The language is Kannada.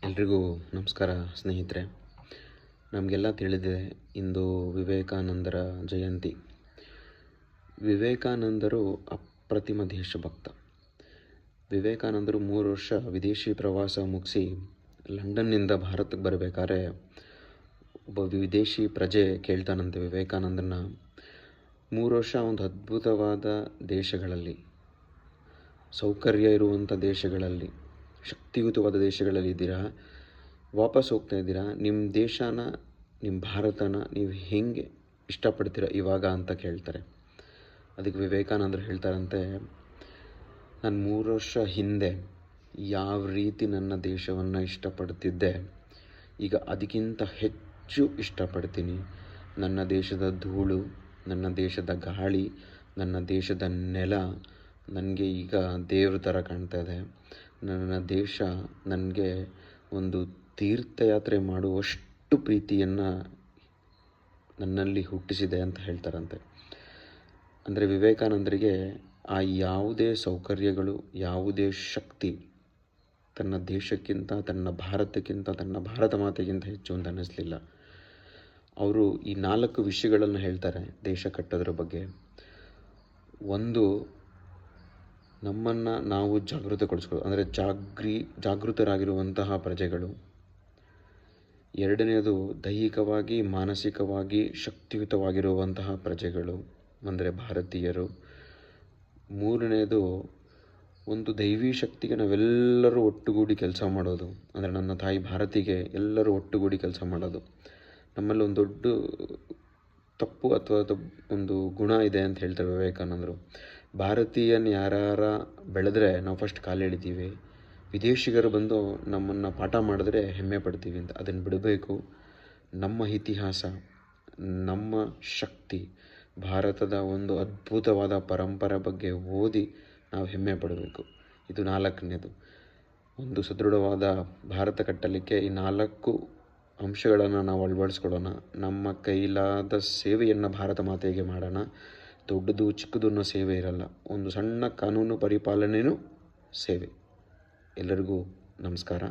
ಎಲ್ರಿಗೂ ನಮಸ್ಕಾರ ಸ್ನೇಹಿತರೆ. ನಮಗೆಲ್ಲ ತಿಳಿದಿದೆ, ಇಂದು ವಿವೇಕಾನಂದರ ಜಯಂತಿ. ವಿವೇಕಾನಂದರು ಅಪ್ರತಿಮ ದೇಶಭಕ್ತ. ವಿವೇಕಾನಂದರು 3 ವರ್ಷ ವಿದೇಶಿ ಪ್ರವಾಸ ಮುಗಿಸಿ ಲಂಡನ್ನಿಂದ ಭಾರತಕ್ಕೆ ಬರಬೇಕಾದ್ರೆ ಒಬ್ಬ ವಿದೇಶಿ ಪ್ರಜೆ ಕೇಳ್ತಾನಂತೆ ವಿವೇಕಾನಂದರನ್ನ, 3 ವರ್ಷ ಒಂದು ಅದ್ಭುತವಾದ ದೇಶಗಳಲ್ಲಿ, ಸೌಕರ್ಯ ಇರುವಂಥ ದೇಶಗಳಲ್ಲಿ, ಶಕ್ತಿಯುತವಾದ ದೇಶಗಳಲ್ಲಿ ಇದ್ದೀರಾ, ವಾಪಸ್ ಹೋಗ್ತಾ ಇದ್ದೀರಾ, ನಿಮ್ಮ ದೇಶನ, ನಿಮ್ಮ ಭಾರತನ ನೀವು ಹೇಗೆ ಇಷ್ಟಪಡ್ತೀರ ಇವಾಗ ಅಂತ ಕೇಳ್ತಾರೆ. ಅದಕ್ಕೆ ವಿವೇಕಾನಂದರು ಹೇಳ್ತಾರಂತೆ, ನಾನು 3 ವರ್ಷ ಹಿಂದೆ ಯಾವ ರೀತಿ ನನ್ನ ದೇಶವನ್ನು ಇಷ್ಟಪಡ್ತಿದ್ದೆ, ಈಗ ಅದಕ್ಕಿಂತ ಹೆಚ್ಚು ಇಷ್ಟಪಡ್ತೀನಿ. ನನ್ನ ದೇಶದ ಧೂಳು, ನನ್ನ ದೇಶದ ಗಾಳಿ, ನನ್ನ ದೇಶದ ನೆಲ ನನಗೆ ಈಗ ದೇವ್ರ ಥರ ಕಾಣ್ತಾ ಇದೆ. ನನ್ನ ದೇಶ ನನಗೆ ಒಂದು ತೀರ್ಥಯಾತ್ರೆ ಮಾಡುವಷ್ಟು ಪ್ರೀತಿಯನ್ನು ನನ್ನಲ್ಲಿ ಹುಟ್ಟಿಸಿದೆ ಅಂತ ಹೇಳ್ತಾರಂತೆ. ಅಂದರೆ ವಿವೇಕಾನಂದರಿಗೆ ಆ ಯಾವುದೇ ಸೌಕರ್ಯಗಳು, ಯಾವುದೇ ಶಕ್ತಿ ತನ್ನ ದೇಶಕ್ಕಿಂತ, ತನ್ನ ಭಾರತಕ್ಕಿಂತ, ತನ್ನ ಭಾರತ ಮಾತೆಗಿಂತ ಹೆಚ್ಚು ಅಂತ ಅನ್ನಿಸ್ಲಿಲ್ಲ. ಅವರು ಈ 4 ವಿಷಯಗಳನ್ನು ಹೇಳ್ತಾರೆ ದೇಶ ಕಟ್ಟೋದ್ರ ಬಗ್ಗೆ. ಒಂದು, ನಮ್ಮನ್ನು ನಾವು ಜಾಗೃತಗೊಳಿಸ್ಕೊಳ್ಳೋದು, ಅಂದರೆ ಜಾಗೃತರಾಗಿರುವಂತಹ ಪ್ರಜೆಗಳು. ಎರಡನೆಯದು, ದೈಹಿಕವಾಗಿ ಮಾನಸಿಕವಾಗಿ ಶಕ್ತಿಯುತವಾಗಿರುವಂತಹ ಪ್ರಜೆಗಳು, ಅಂದರೆ ಭಾರತೀಯರು. ಮೂರನೆಯದು, ಒಂದು ದೈವಿ ಶಕ್ತಿಗೆ ನಾವೆಲ್ಲರೂ ಒಟ್ಟುಗೂಡಿ ಕೆಲಸ ಮಾಡೋದು, ಅಂದರೆ ನನ್ನ ತಾಯಿ ಭಾರತಿಗೆ ಎಲ್ಲರೂ ಒಟ್ಟುಗೂಡಿ ಕೆಲಸ ಮಾಡೋದು. ನಮ್ಮಲ್ಲಿ ಒಂದು ದೊಡ್ಡ ತಪ್ಪು ಅಥವಾ ಒಂದು ಗುಣ ಇದೆ ಅಂತ ಹೇಳ್ತಾರೆ ವಿವೇಕಾನಂದರು. ಭಾರತೀಯನ ಯಾರ ಬೆಳೆದ್ರೆ ನಾವು ಫಸ್ಟ್ ಕಾಲು ಎಳಿತೀವಿ, ವಿದೇಶಿಗರು ಬಂದು ನಮ್ಮನ್ನು ಪಾಠ ಮಾಡಿದ್ರೆ ಹೆಮ್ಮೆ ಪಡ್ತೀವಿ ಅಂತ. ಅದನ್ನು ಬಿಡಬೇಕು. ನಮ್ಮ ಇತಿಹಾಸ, ನಮ್ಮ ಶಕ್ತಿ, ಭಾರತದ ಒಂದು ಅದ್ಭುತವಾದ ಪರಂಪರೆ ಬಗ್ಗೆ ಓದಿ ನಾವು ಹೆಮ್ಮೆ ಪಡಬೇಕು. ಇದು 4ನೇದು. ಒಂದು ಸದೃಢವಾದ ಭಾರತ ಕಟ್ಟಲಿಕ್ಕೆ ಈ 4 ಅಂಶಗಳನ್ನು ನಾವು ಅಳವಡಿಸ್ಕೊಳ್ಳೋಣ. ನಮ್ಮ ಕೈಲಾದ ಸೇವೆಯನ್ನು ಭಾರತ ಮಾತೆಗೆ ಮಾಡೋಣ. ದೊಡ್ಡದು ಚಿಕ್ಕದು ಅನ್ನೋ ಸೇವೆ ಇರಲ್ಲ, ಒಂದು ಸಣ್ಣ ಕಾನೂನು ಪರಿಪಾಲನೆಯೂ ಸೇವೆ. ಎಲ್ಲರಿಗೂ ನಮಸ್ಕಾರ.